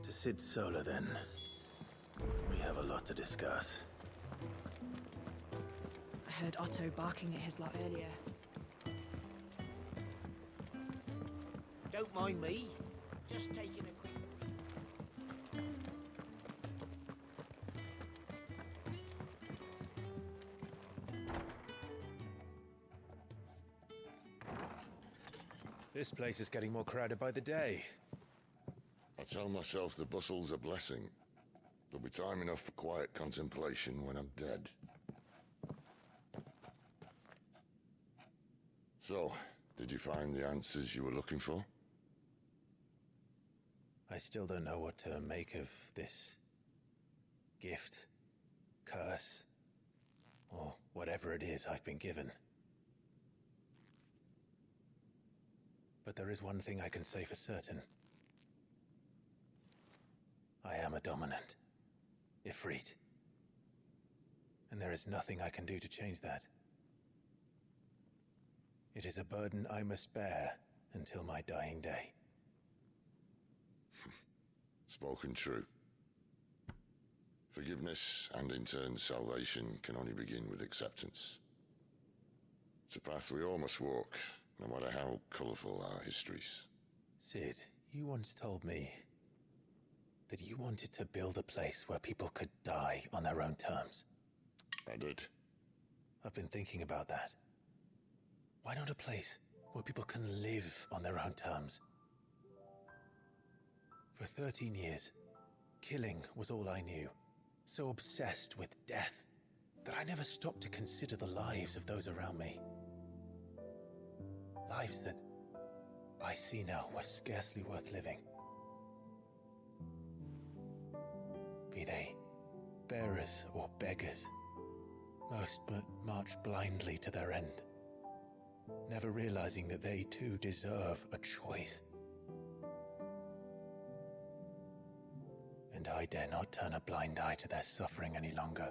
To Sid Solar, then. We have a lot to discuss. I heard Otto barking at his lot earlier. Don't mind me. Just taking a quick... This place is getting more crowded by the day. I tell myself the bustle's a blessing. There'll be time enough for quiet contemplation when I'm dead. So, did you find the answers you were looking for? I still don't know what to make of this gift, curse, or whatever it is I've been given. But there is one thing I can say for certain. I am a dominant, Ifrit. And there is nothing I can do to change that. It is a burden I must bear until my dying day. Spoken true. Forgiveness and in turn salvation can only begin with acceptance. It's a path we all must walk, no matter how colourful our histories. Sid, you once told me that you wanted to build a place where people could die on their own terms. I did. I've been thinking about that. Why not a place where people can live on their own terms? For 13 years, killing was all I knew. So obsessed with death that I never stopped to consider the lives of those around me. Lives that I see now were scarcely worth living. Be they bearers or beggars, most march blindly to their end, never realizing that they too deserve a choice. And I dare not turn a blind eye to their suffering any longer.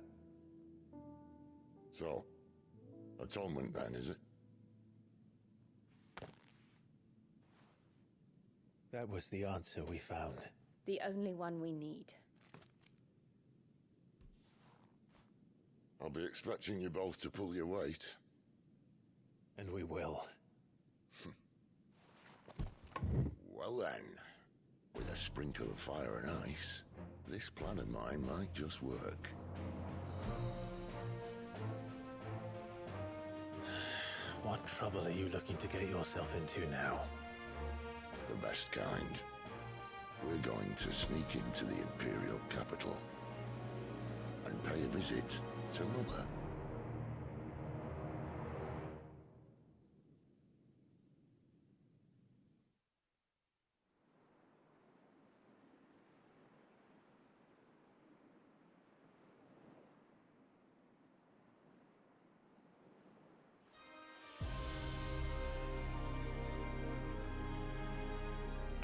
So, atonement then, is it? That was the answer we found. The only one we need. I'll be expecting you both to pull your weight. And we will. Well then, with a sprinkle of fire and ice, this plan of mine might just work. What trouble are you looking to get yourself into now? The best kind. We're going to sneak into the Imperial capital and pay a visit to Mother.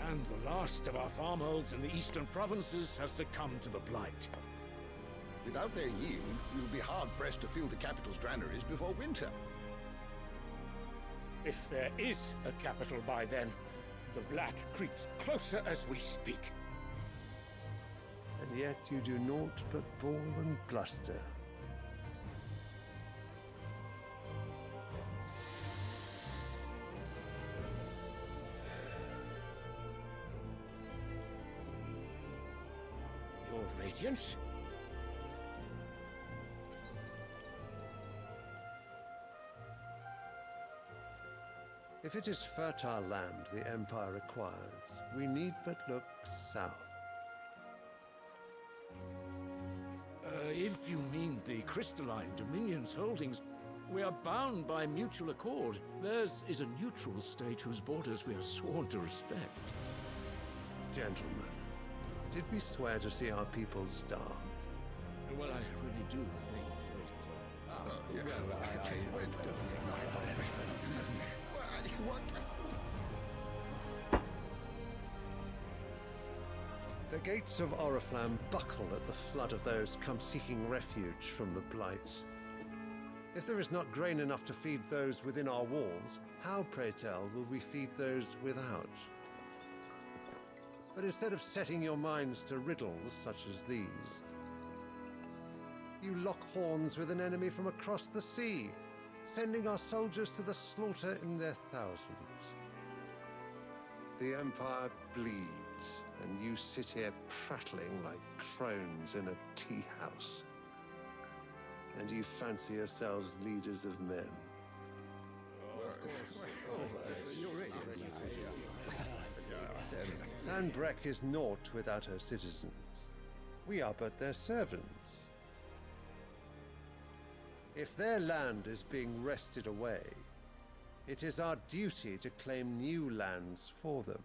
And the last of our farmholds in the eastern provinces has succumbed to the blight. Without their yield, we will be hard-pressed to fill the capital's granaries before winter. If there is a capital by then, the black creeps closer as we speak. And yet you do naught but bawl and bluster. Your Radiance? If it is fertile land the Empire requires, we need but look south. If you mean the crystalline Dominion's holdings, we are bound by mutual accord. Theirs is a neutral state whose borders we are sworn to respect. Gentlemen, did we swear to see our people starve? Well, I really do think that... The gates of Oriflamme buckle at the flood of those come seeking refuge from the Blight. If there is not grain enough to feed those within our walls, how, pray tell, will we feed those without? But instead of setting your minds to riddles such as these, you lock horns with an enemy from across the sea, sending our soldiers to the slaughter in their thousands. The Empire bleeds, and you sit here prattling like crones in a tea house. And you fancy yourselves leaders of men. Sandbreck is naught without her citizens. We are but their servants. If their land is being wrested away, it is our duty to claim new lands for them.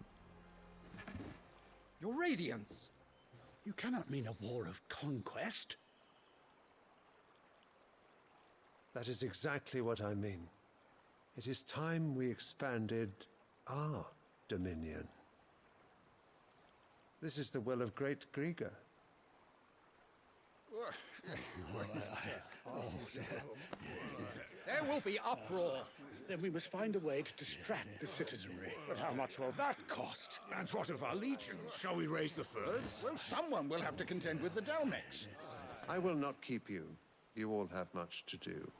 Your Radiance! You cannot mean a war of conquest. That is exactly what I mean. It is time we expanded our dominion. This is the will of great Grieger. There will be uproar. Then we must find a way to distract the citizenry. But how much will that cost? And what of our legions? Shall we raise the furs? Well, someone will have to contend with the Dalmex. I will not keep you. You all have much to do.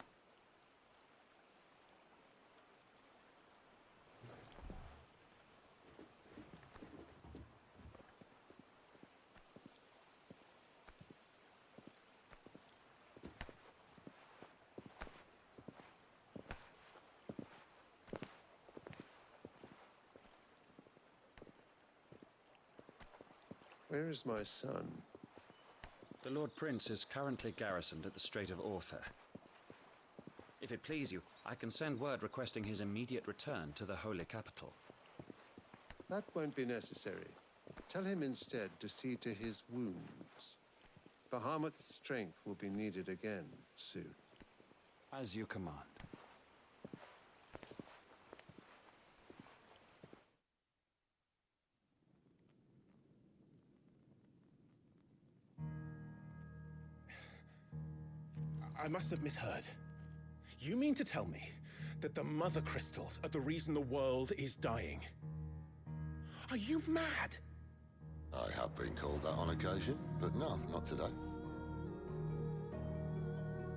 Where is my son? The Lord Prince is currently garrisoned at the Strait of Author. If it please you, I can send word requesting his immediate return to the Holy Capital. That won't be necessary. Tell him instead to see to his wounds. Bahamut's strength will be needed again soon. As you command. I must have misheard. You mean to tell me that the Mother Crystals are the reason the world is dying? Are you mad? I have been called that on occasion, but no, not today.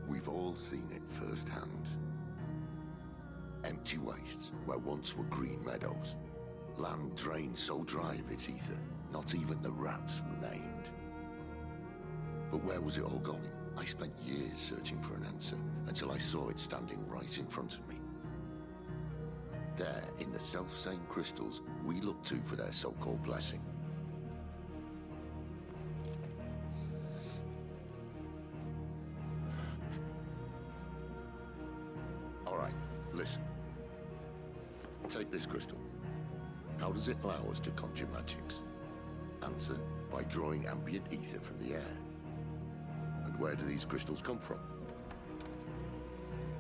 We've all seen it firsthand. Empty wastes where once were green meadows. Land drained so dry of its ether, not even the rats remained. But where was it all going? I spent years searching for an answer, until I saw it standing right in front of me. There, in the self-same crystals we look to for their so-called blessing. All right, listen. Take this crystal. How does it allow us to conjure magics? Answer, by drawing ambient ether from the air. And where do these crystals come from?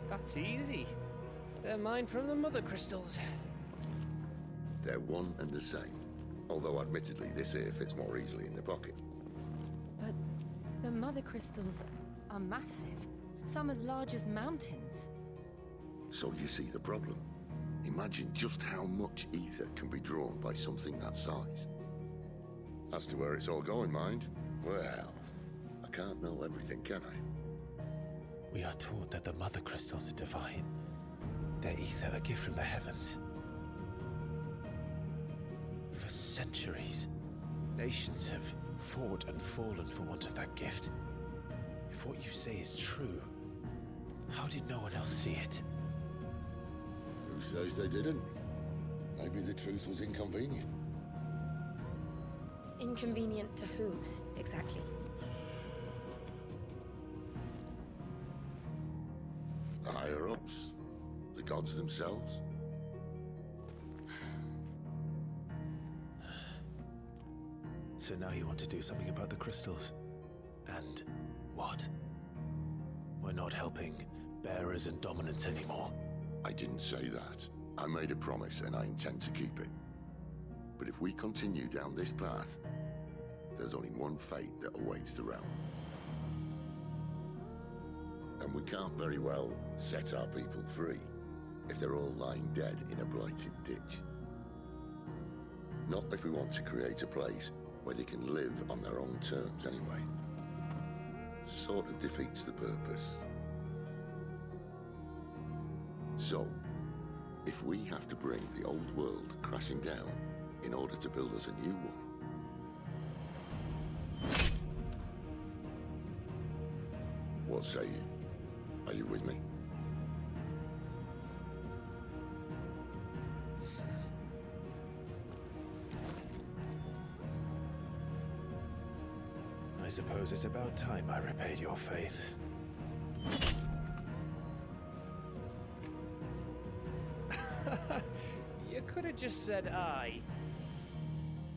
That's easy. They're mined from the Mother Crystals. They're one and the same. Although admittedly this here fits more easily in the pocket. But the Mother Crystals are massive. Some as large as mountains. So you see the problem. Imagine just how much ether can be drawn by something that size. As to where it's all going, mind, well, I can't know everything, can I? We are taught that the Mother Crystals are divine. Their ether a gift from the heavens. For centuries, nations have fought and fallen for want of that gift. If what you say is true, how did no one else see it? Who says they didn't? Maybe the truth was inconvenient. Inconvenient to whom, exactly? The higher-ups, the gods themselves. So now you want to do something about the crystals. And what? We're not helping bearers and dominants anymore. I didn't say that. I made a promise and I intend to keep it. But if we continue down this path, there's only one fate that awaits the realm. And we can't very well set our people free if they're all lying dead in a blighted ditch. Not if we want to create a place where they can live on their own terms anyway. Sort of defeats the purpose. So, if we have to bring the old world crashing down in order to build us a new one, what say you? Are you with me? I suppose it's about time I repaid your faith. You could have just said aye.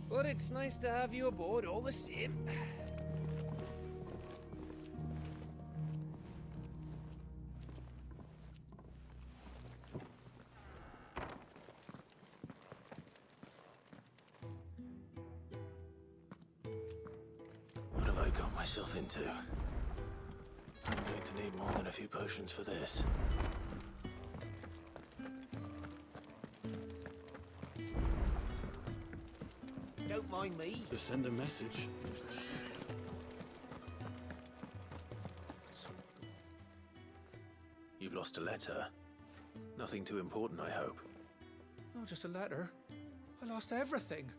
But it's nice to have you aboard all the same. What have I got myself into? I'm going to need more than a few potions for this. Don't mind me. To send a message. You've lost a letter. Nothing too important, I hope. Not just a letter. I lost everything.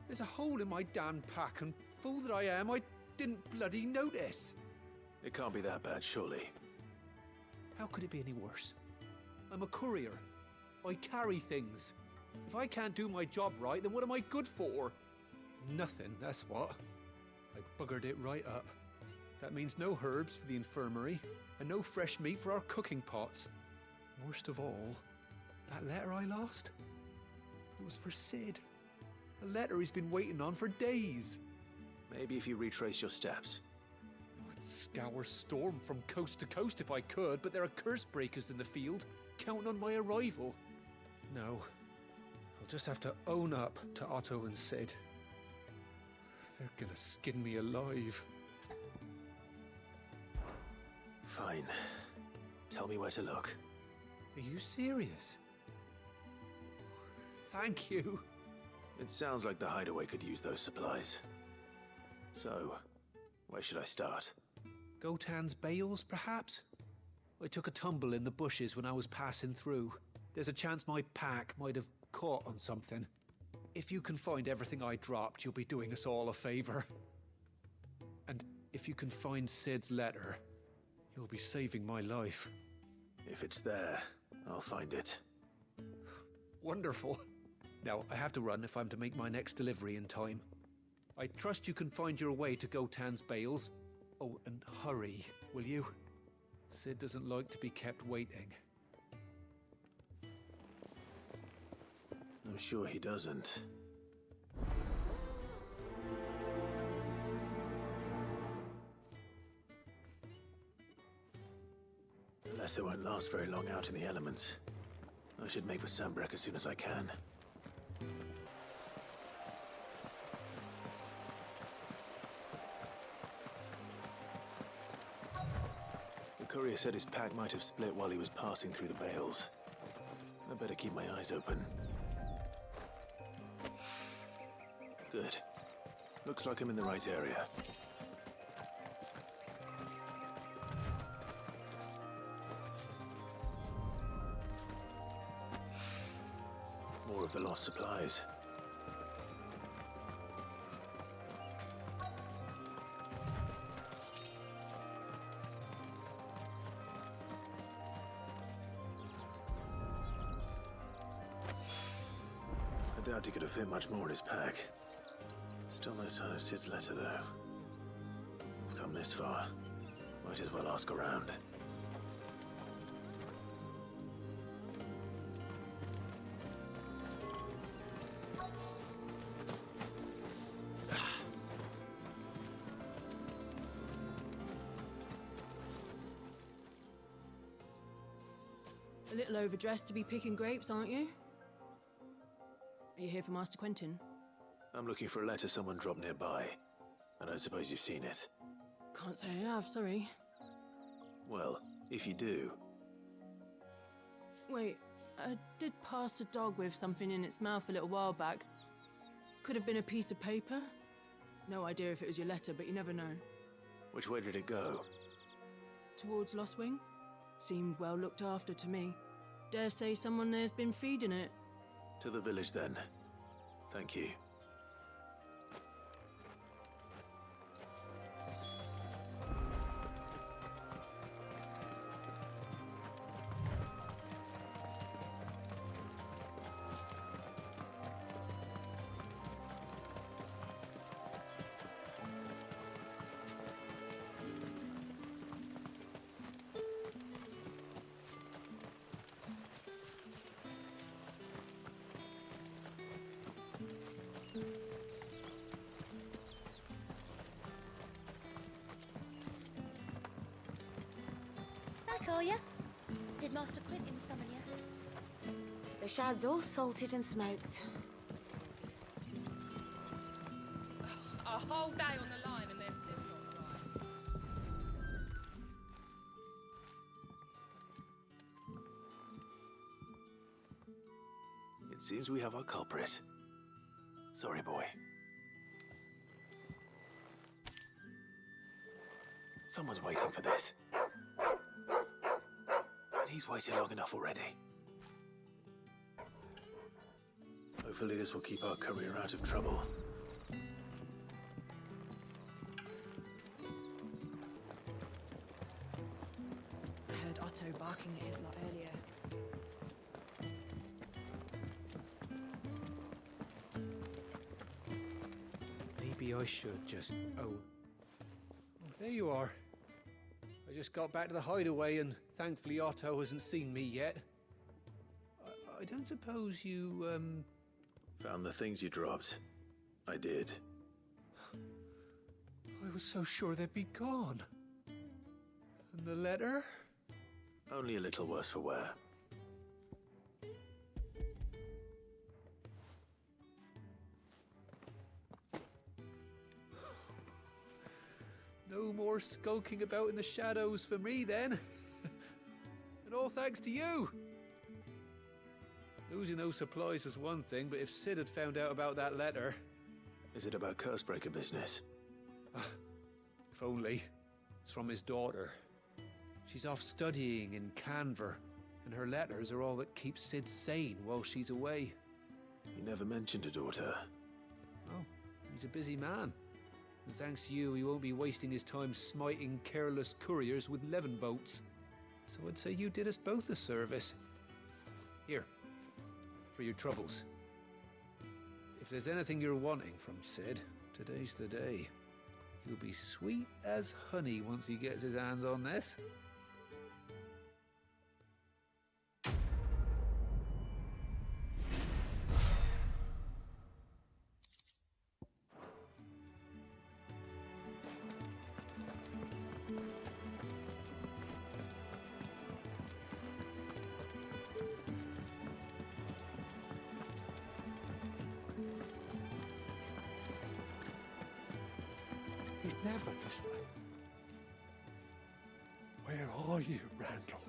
There's a hole in my damn pack, and fool that I am, I didn't bloody notice. It can't be that bad, surely. How could it be any worse? I'm a courier. I carry things. If I can't do my job right, then what am I good for? Nothing, that's what. I buggered it right up. That means no herbs for the infirmary, and no fresh meat for our cooking pots. Worst of all, that letter I lost? It was for Sid. A letter he's been waiting on for days. Maybe if you retrace your steps. I'd scour Storm from coast to coast if I could, but there are curse breakers in the field, counting on my arrival. No, I'll just have to own up to Otto and Sid. They're gonna skin me alive. Fine. Tell me where to look. Are you serious? Thank you. It sounds like the hideaway could use those supplies. So, where should I start? Gotan's bales, perhaps? I took a tumble in the bushes when I was passing through. There's a chance my pack might have caught on something. If you can find everything I dropped, you'll be doing us all a favor. And if you can find Sid's letter, you'll be saving my life. If it's there, I'll find it. Wonderful. Now, I have to run if I'm to make my next delivery in time. I trust you can find your way to Gotan's bales. Oh, and hurry, will you? Sid doesn't like to be kept waiting. I'm sure he doesn't. The letter won't last very long out in the elements. I should make for Sambrek as soon as I can. The courier said his pack might have split while he was passing through the bales. I better keep my eyes open. Good. Looks like I'm in the right area. More of the lost supplies. I doubt he could have fit much more in his pack. Still no sign of Sid's letter, though. We've come this far. Might as well ask around. A little overdressed to be picking grapes, aren't you? Are you here for Master Quentin? I'm looking for a letter someone dropped nearby. I don't suppose you've seen it. Can't say I have, sorry. Well, If you do. Wait, I did pass a dog with something in its mouth a little while back. Could have been a piece of paper. No idea if it was your letter, but you never know. Which way did it go? Towards Lost Wing? Seemed well looked after to me. Dare say someone there's been feeding it. To the village, then. Thank you. Back, are ya? Did Master Quentin summon ya? The shad's all salted and smoked. A whole day on the line and they're still not right. It seems we have our culprit. Sorry, boy. Someone's waiting for this. And he's waited long enough already. Hopefully this will keep our career out of trouble. I heard Otto barking at his lot earlier. Maybe I should just... Oh, there you are. I just got back to the hideaway and thankfully Otto hasn't seen me yet. I don't suppose you, Found the things you dropped. I did. I was so sure they'd be gone. And the letter? Only a little worse for wear. No more skulking about in the shadows for me, then. And all thanks to you. Losing those supplies was one thing, but if Sid had found out about that letter... Is it about Cursebreaker business? If only. It's from his daughter. She's off studying in Canver, and her letters are all that keeps Sid sane while she's away. He never mentioned a daughter. Oh, he's a busy man. And thanks to you, he won't be wasting his time smiting careless couriers with levin boats. So I'd say you did us both a service. Here, for your troubles. If there's anything you're wanting from Sid, today's the day. He'll be sweet as honey once he gets his hands on this. He's never this late. Where are you, Randall?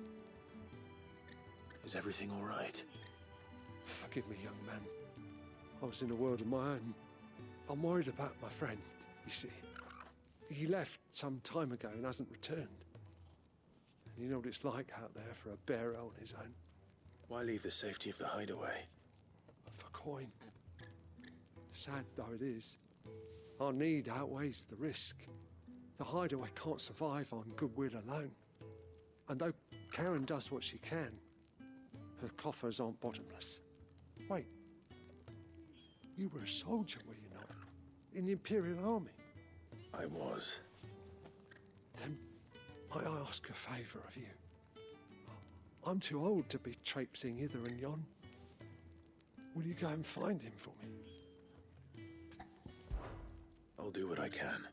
Is everything all right? Forgive me, young man. I was in a world of my own. I'm worried about my friend, you see. He left some time ago and hasn't returned. And you know what it's like out there for a bearer on his own. Why leave the safety of the hideaway? For coin. Sad though it is, our need outweighs the risk. The hideaway can't survive on goodwill alone. And though Karen does what she can, her coffers aren't bottomless. Wait, you were a soldier, were you not? In the Imperial Army? I was. Then I ask a favour of you. I'm too old to be traipsing hither and yon. Will you go and find him for me? I'll do what I can.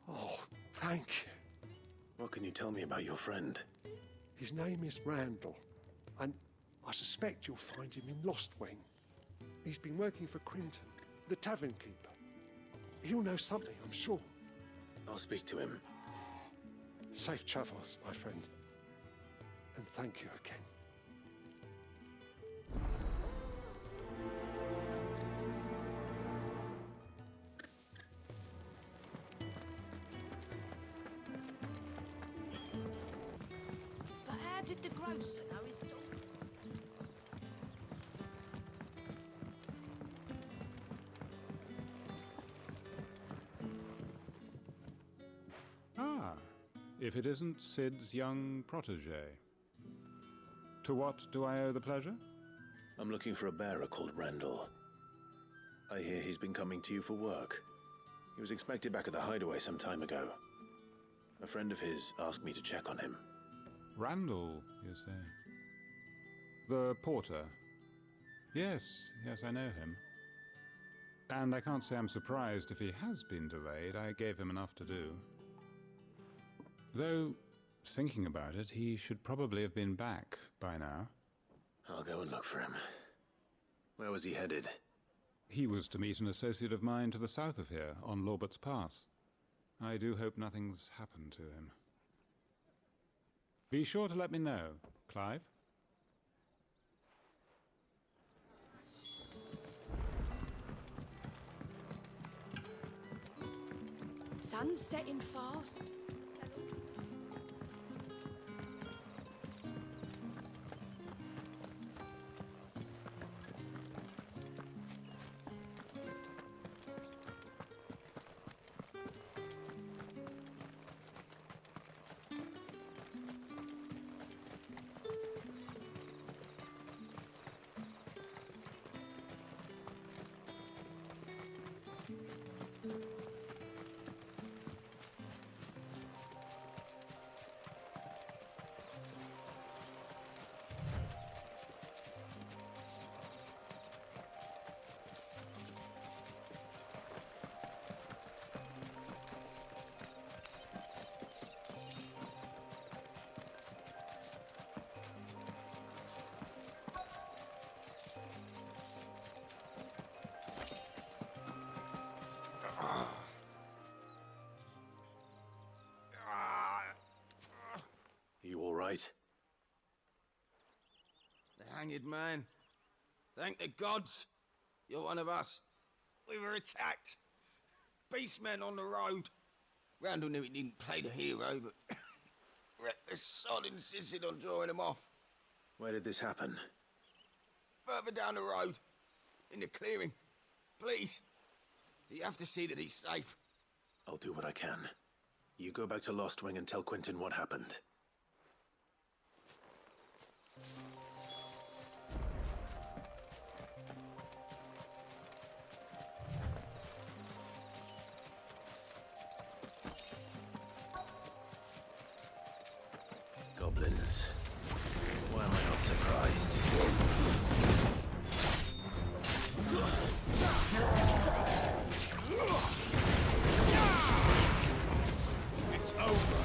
Oh, thank you. What can you tell me about your friend? His name is Randall, and I suspect you'll find him in Lost Wing. He's been working for Quinton, the tavern keeper. He'll know something, I'm sure. I'll speak to him. Safe travels, my friend. And thank you again. But how did the grocer know his dog? Ah, if it isn't Sid's young protege. To what do I owe the pleasure? I'm looking for a bearer called Randall. I hear he's been coming to you for work. He was expected back at the hideaway some time ago. A friend of his asked me to check on him. Randall, you say? The porter? Yes, I know him. And I can't say I'm surprised if he has been delayed. I gave him enough to do. Though, thinking about it, he should probably have been back by now. I'll go and look for him. Where was he headed? He was to meet an associate of mine to the south of here, on Lorbert's Pass. I do hope nothing's happened to him. Be sure to let me know, Clive. Sun's setting fast. You all right? The hanged man. Thank the gods. You're one of us. We were attacked. Beastmen on the road. Randall knew he didn't play the hero, but the sod insisted on drawing him off. Where did this happen? Further down the road. In the clearing. Please. You have to see that he's safe. I'll do what I can. You go back to Lost Wing and tell Quentin what happened. Goblins. Why am I not surprised? It's over.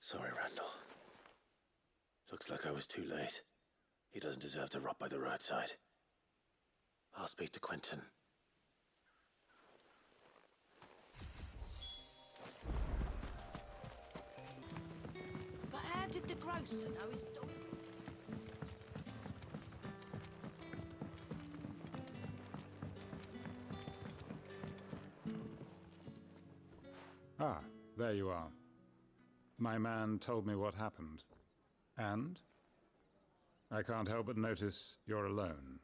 Sorry, Randall. Looks like I was too late. He doesn't deserve to rot by the roadside. I'll speak to Quentin. But how did the grocer know his dog? Ah, there you are. My man told me what happened. And? I can't help but notice you're alone.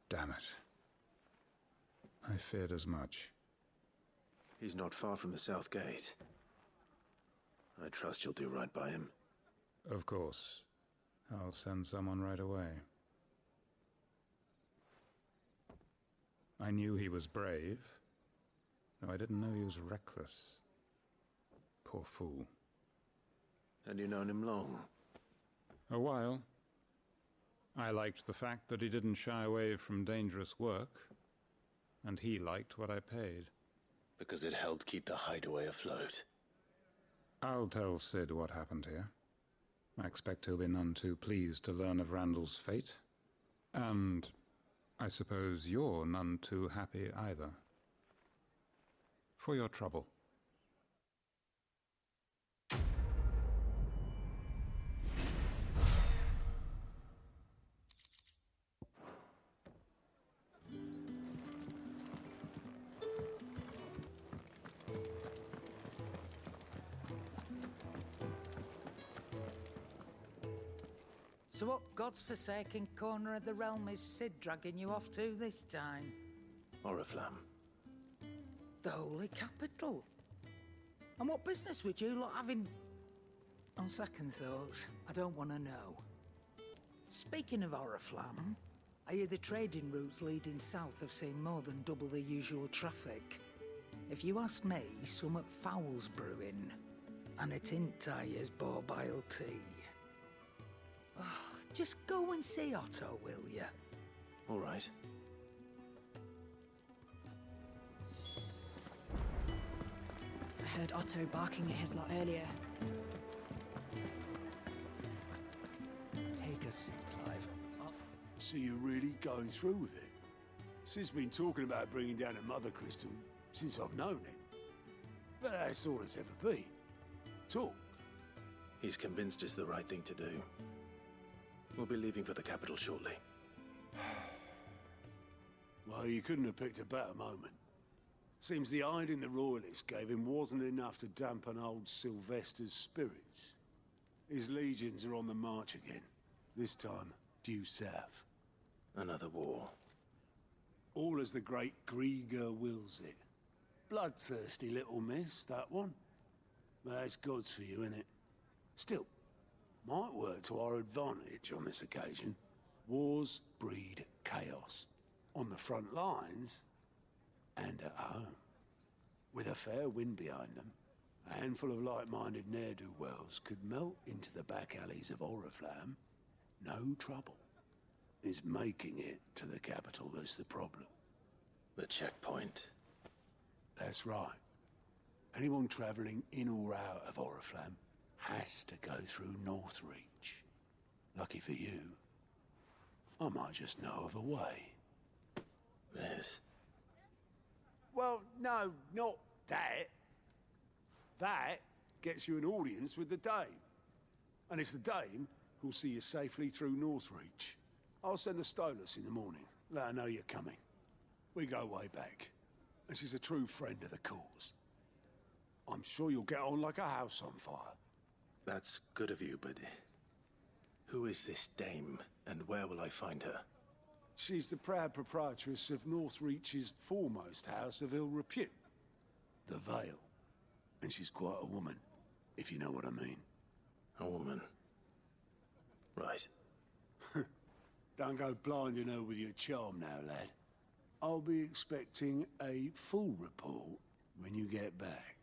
Damn it. I feared as much. He's not far from the South Gate. I trust you'll do right by him. Of course. I'll send someone right away. I knew he was brave, though I didn't know he was reckless. Poor fool. And you known him long? A while. I liked the fact that he didn't shy away from dangerous work, and he liked what I paid. Because it helped keep the hideaway afloat. I'll tell Sid what happened here. I expect he'll be none too pleased to learn of Randall's fate. And I suppose you're none too happy either. For your trouble. So what god's-forsaken corner of the realm is Sid dragging you off to this time? Oriflamme. The Holy Capital. And what business would you lot having? On second thoughts, I don't want to know. Speaking of Oriflamme, I hear the trading routes leading south have seen more than double the usual traffic. If you ask me, summat foul's brewing. And it ain't Tyre's borbile tea. Oh, just go and see Otto, will you? All right. I heard Otto barking at his lot earlier. Take a seat, Clive. So you're really going through with it? Sid's been talking about bringing down a mother crystal since I've known him. But that's all it's ever been. Talk. He's convinced it's the right thing to do. We'll be leaving for the capital shortly. Well, you couldn't have picked a better moment. Seems the hiding the Royalists gave him wasn't enough to dampen old Sylvester's spirits. His legions are on the march again. This time, due south. Another war. All as the great Grieger wills it. Bloodthirsty little miss, that one. But that's God's for you, innit? Still, might work to our advantage on this occasion. Wars breed chaos. On the front lines, and at home. With a fair wind behind them, a handful of like-minded ne'er-do-wells could melt into the back alleys of Oriflamme. No trouble. It's making it to the capital that's the problem. The checkpoint. That's right. Anyone travelling in or out of Oriflamme has to go through Northreach. Lucky for you, I might just know of a way. This? Well, no, not that. That gets you an audience with the Dame. And it's the Dame who'll see you safely through Northreach. I'll send a Stolas in the morning. Let her know you're coming. We go way back. And she's a true friend of the cause. I'm sure you'll get on like a house on fire. That's good of you, but who is this Dame, and where will I find her? She's the proud proprietress of Northreach's foremost house of ill repute, the Vale. And she's quite a woman, if you know what I mean. A woman? Right. Don't go blinding her with your charm now, lad. I'll be expecting a full report when you get back.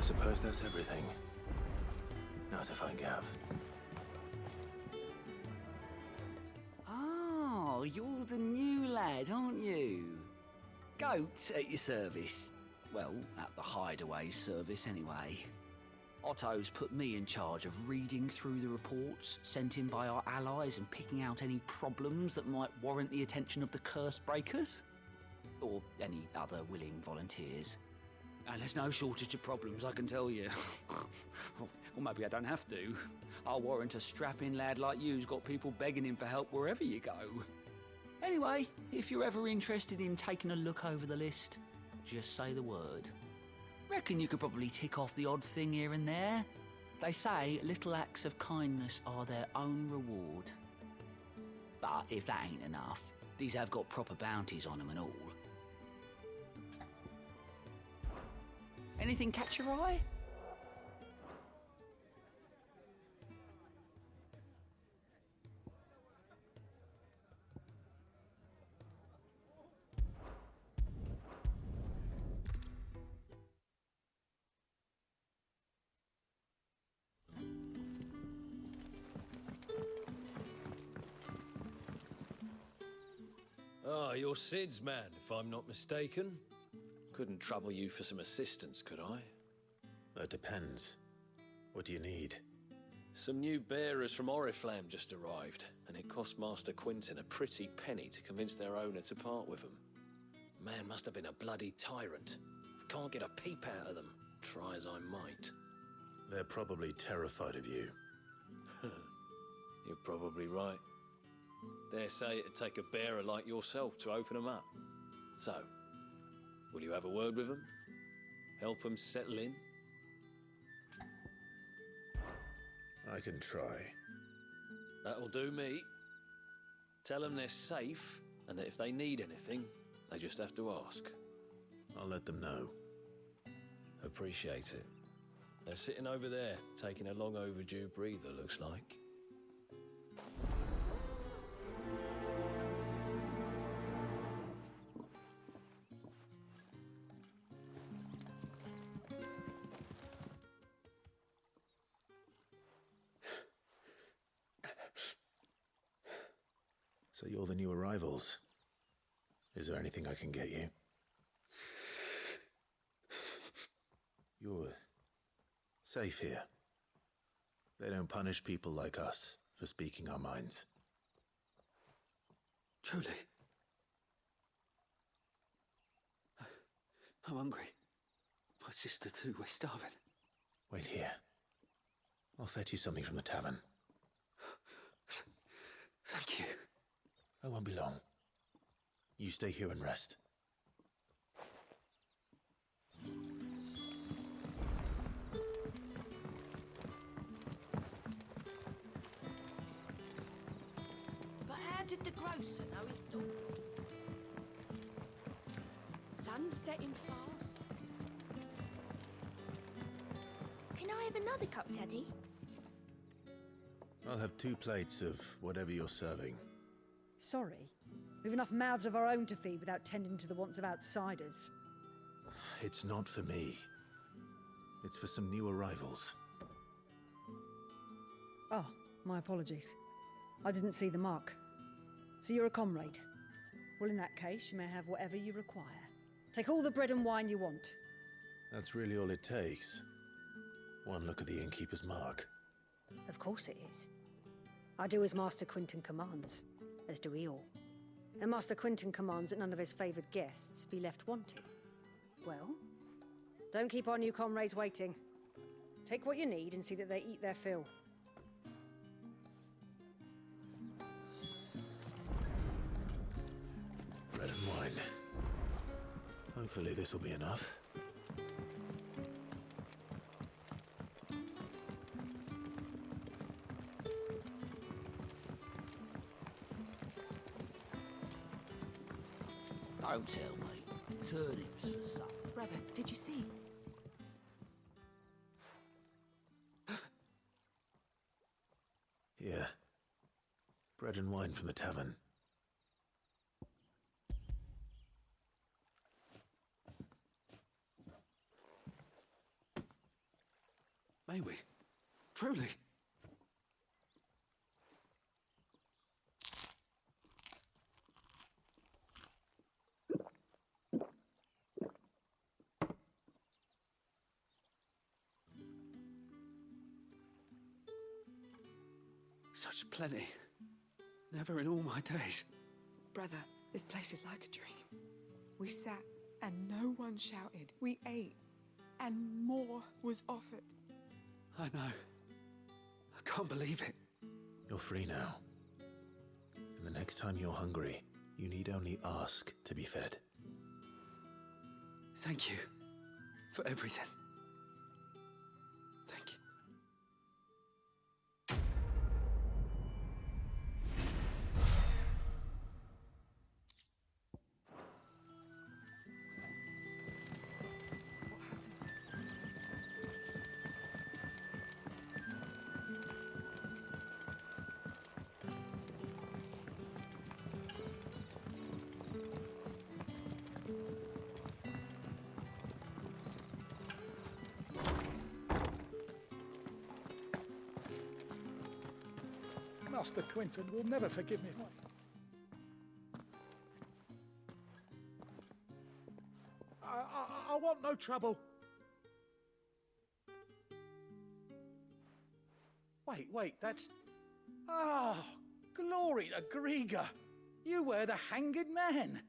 suppose that's everything. Now to find Gav. Oh, you're the new lad, aren't you? Goat at your service. Well, at the hideaway service anyway. Otto's put me in charge of reading through the reports sent in by our allies and picking out any problems that might warrant the attention of the curse breakers. Or any other willing volunteers. And there's no shortage of problems, I can tell you. Or maybe I don't have to. I'll warrant a strapping lad like you's got people begging him for help wherever you go. Anyway, if you're ever interested in taking a look over the list, just say the word. Reckon you could probably tick off the odd thing here and there. They say little acts of kindness are their own reward. But if that ain't enough, these have got proper bounties on them and all. Anything catch your eye? Ah, you're Sid's man, if I'm not mistaken. Couldn't trouble you for some assistance, could I? That depends. What do you need? Some new bearers from Oriflamme just arrived, and it cost Master Quinton a pretty penny to convince their owner to part with them. Man must have been a bloody tyrant. I can't get a peep out of them, try as I might. They're probably terrified of you. You're probably right. Dare say it'd take a bearer like yourself to open them up. So, will you have a word with them? Help them settle in? I can try. That'll do me. Tell them they're safe, and that if they need anything, they just have to ask. I'll let them know. Appreciate it. They're sitting over there, taking a long overdue breather, looks like. So you're the new arrivals. Is there anything I can get you? You're safe here. They don't punish people like us for speaking our minds. Truly. I'm hungry. My sister too, we're starving. Wait here. I'll fetch you something from the tavern. Thank you. I won't be long. You stay here and rest. But how did the grocer know his daughter? Sun's setting fast. Can I have another cup, Daddy? I'll have 2 plates of whatever you're serving. Sorry. We've enough mouths of our own to feed without tending to the wants of outsiders. It's not for me. It's for some new arrivals. Oh, my apologies. I didn't see the mark. So you're a comrade. Well, in that case, you may have whatever you require. Take all the bread and wine you want. That's really all it takes. One look at the innkeeper's mark. Of course it is. I do as Master Quinton commands, as do we all. And Master Quinton commands that none of his favoured guests be left wanting. Well, don't keep our new comrades waiting. Take what you need and see that they eat their fill. Bread and wine. Hopefully this will be enough. Don't tell me. Turnips for supper. Brother, did you see? Yeah. Bread and wine from the tavern. may we? Truly. Such plenty. Never in all my days. Brother, this place is like a dream. We sat and no one shouted. We ate and more was offered. I know. I can't believe it. You're free now. And the next time you're hungry, you need only ask to be fed. Thank you for everything. Thank you. Master Quinton will never forgive me for... I want no trouble. Wait, that's... Oh, glory to Grieger. You were the hanged man.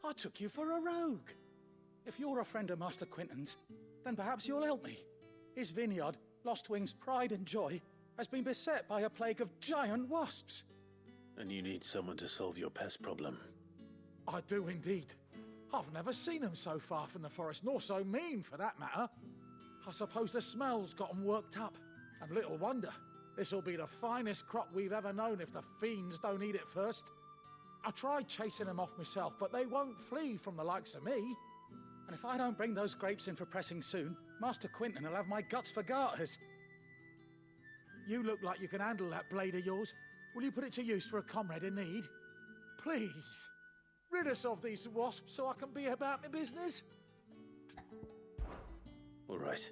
I took you for a rogue. If you're a friend of Master Quinton's, then perhaps you'll help me. His vineyard, Lostwing's pride and joy, has been beset by a plague of giant wasps. And you need someone to solve your pest problem. I do indeed. I've never seen them so far from the forest, nor so mean, for that matter. I suppose the smell's got them worked up. And little wonder. This'll be the finest crop we've ever known if the fiends don't eat it first. I tried chasing them off myself, but they won't flee from the likes of me. And if I don't bring those grapes in for pressing soon, Master Quinton will have my guts for garters. You look like you can handle that blade of yours. Will you put it to use for a comrade in need? Please, rid us of these wasps so I can be about my business. All right.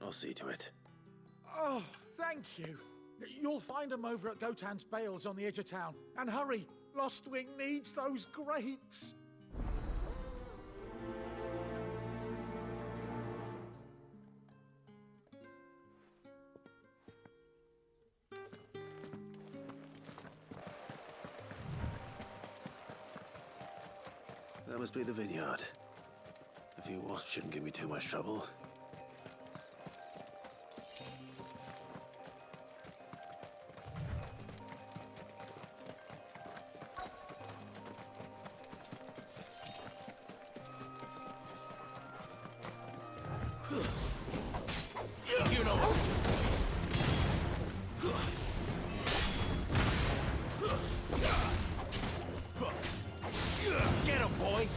I'll see to it. Oh, thank you. You'll find them over at Gotan's Bales on the edge of town. And hurry, Lostwing needs those grapes. That must be the vineyard. A few wasps shouldn't give me too much trouble. You know what to do. Get him, boy!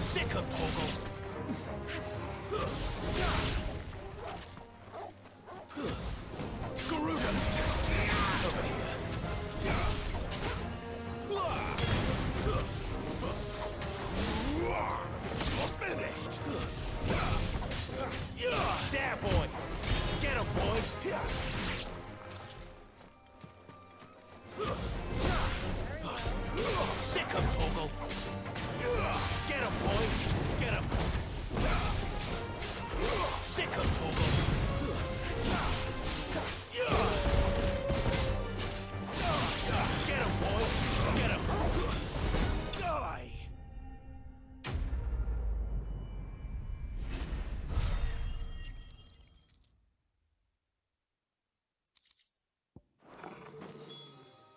Sick him, Toggle! Garuda! Over here. You're finished! There, boy! Get him, boy! Sick him, Toggle! Get him, boy! Get him! Sick him, Toggle! Get him, boy! Get him! Die!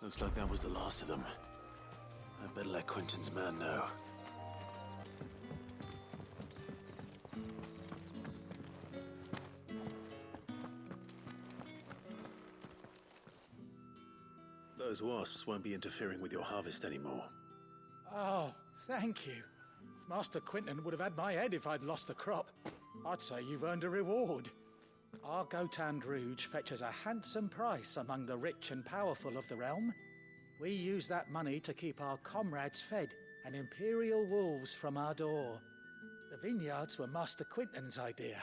Looks like that was the last of them. I'd better let Quinton's man know. Those wasps won't be interfering with your harvest anymore. Oh, thank you. Master Quinton would have had my head if I'd lost the crop. I'd say you've earned a reward. Our Gotan Rouge fetches a handsome price among the rich and powerful of the realm. We use that money to keep our comrades fed and imperial wolves from our door. The vineyards were Master Quinton's idea.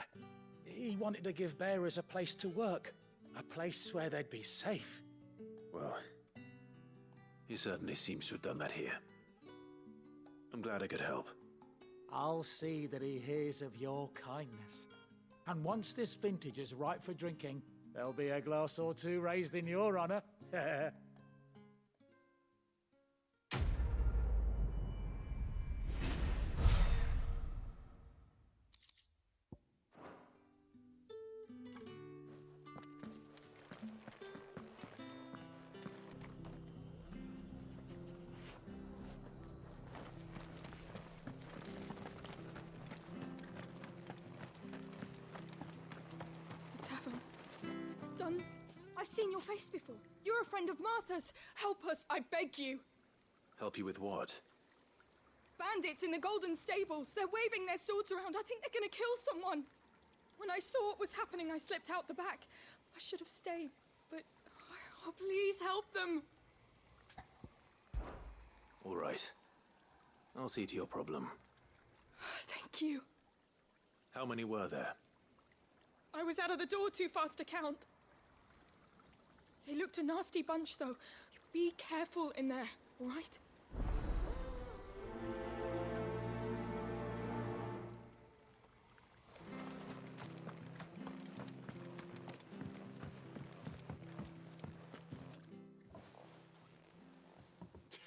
He wanted to give bearers a place to work, a place where they'd be safe. Well, he certainly seems to have done that here. I'm glad I could help. I'll see that he hears of your kindness. And once this vintage is ripe for drinking, there'll be a glass or two raised in your honour. The tavern. It's done. I've seen your face before. You're a friend of Martha's. Help us, I beg you. Help you with what? Bandits in the Golden Stables. They're waving their swords around. I think they're gonna kill someone. When I saw what was happening, I slipped out the back. I should have stayed, but... Oh, please help them. All right. I'll see to your problem. Thank you. How many were there? I was out of the door too fast to count. They looked a nasty bunch, though. Be careful in there, all right?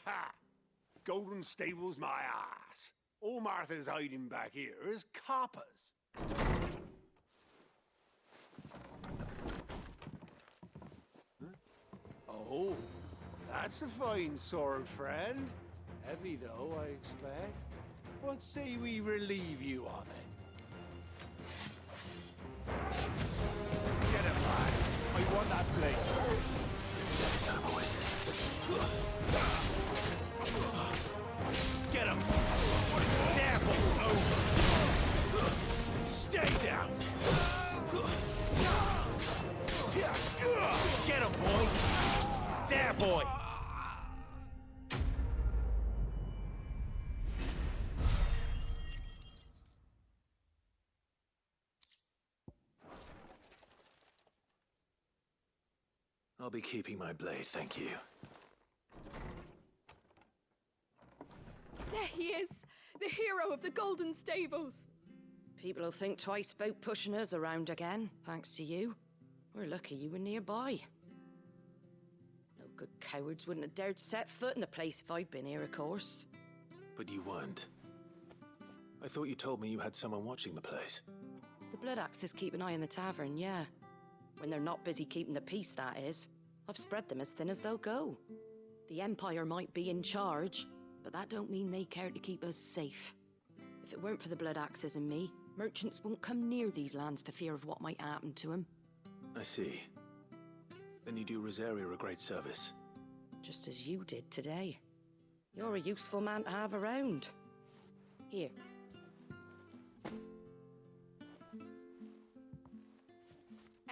Ha! Golden Stables my ass. All Martha's hiding back here is coppers. Oh, that's a fine sword, friend. Heavy, though, I expect. What say we relieve you of it? Get him, lads. I want that blade. Let's get this over with. Get him! There, boys, over! Stay down! Get him, boy! There, boy! I'll be keeping my blade, thank you. There he is! The hero of the Golden Stables! People will think twice about pushing us around again, thanks to you. We're lucky you were nearby. No good cowards wouldn't have dared set foot in the place if I'd been here, of course. But you weren't. I thought you told me you had someone watching the place. The Blood Axes keep an eye on the tavern, yeah. When they're not busy keeping the peace, that is. I've spread them as thin as they'll go. The Empire might be in charge, but that don't mean they care to keep us safe. If it weren't for the Blood Axes and me, merchants won't come near these lands for fear of what might happen to them. I see. Then you do Rosaria a great service. Just as you did today. You're a useful man to have around. Here.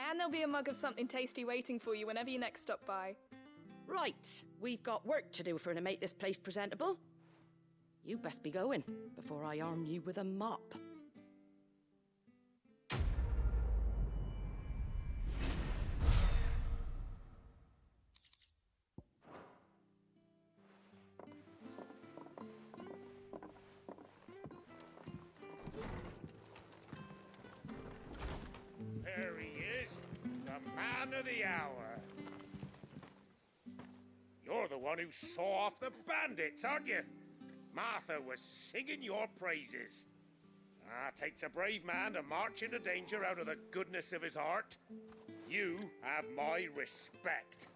And there'll be a mug of something tasty waiting for you whenever you next stop by. Right, we've got work to do for to make this place presentable. You best be going, before I arm you with a mop. There he is, the man of the hour. You're the one who saw off the bandits, aren't you? Martha was singing your praises. Takes a brave man to march into danger out of the goodness of his heart. You have my respect.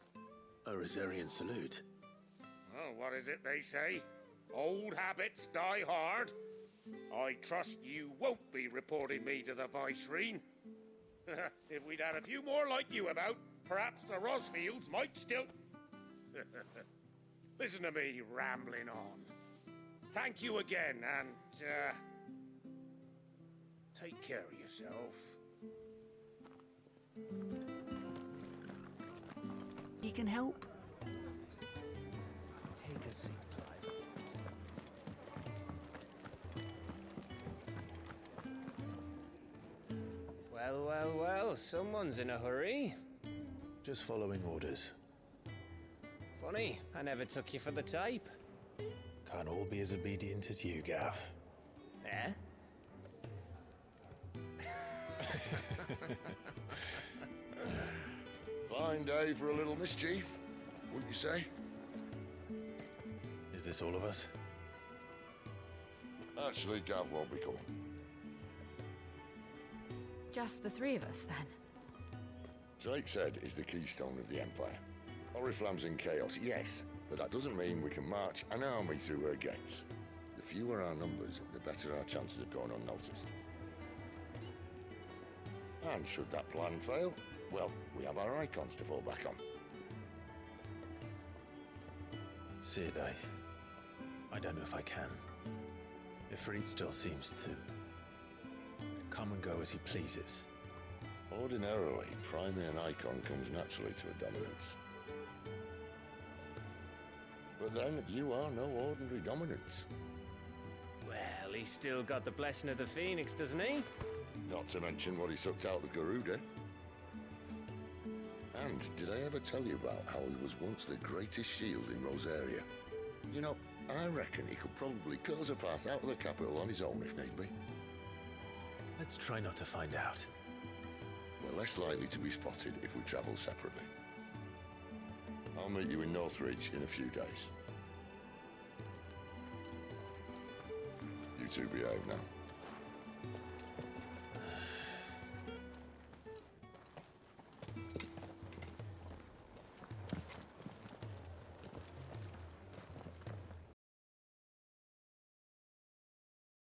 A Rosarian salute. Oh, what is it they say? Old habits die hard. I trust you won't be reporting me to the Viceroy. If we'd had a few more like you about, perhaps the Rosfields might still... Listen to me rambling on. Thank you again, and, take care of yourself. You can help. Take a seat, Clive. Well, well, well, someone's in a hurry. Just following orders. Funny, I never took you for the type. Can't all be as obedient as you, Gaff. Eh? Fine day for a little mischief, wouldn't you say? Is this all of us? Actually, Gav won't be coming. Just the three of us, then? Drakeshead is the keystone of the Empire. Oriflamme's in chaos, yes, but that doesn't mean we can march an army through her gates. The fewer our numbers, the better our chances of going unnoticed. And should that plan fail, well, we have our icons to fall back on. Sid, I don't know if I can. Ifrit still seems to come and go as he pleases. Ordinarily, priming an icon comes naturally to a dominance. But then, you are no ordinary dominance. Well, he's still got the blessing of the Phoenix, doesn't he? Not to mention what he sucked out of Garuda. And did I ever tell you about how he was once the greatest shield in Rosaria? You know, I reckon he could probably cut us a path out of the capital on his own if need be. Let's try not to find out. We're less likely to be spotted if we travel separately. I'll meet you in Northreach in a few days. You two behave now.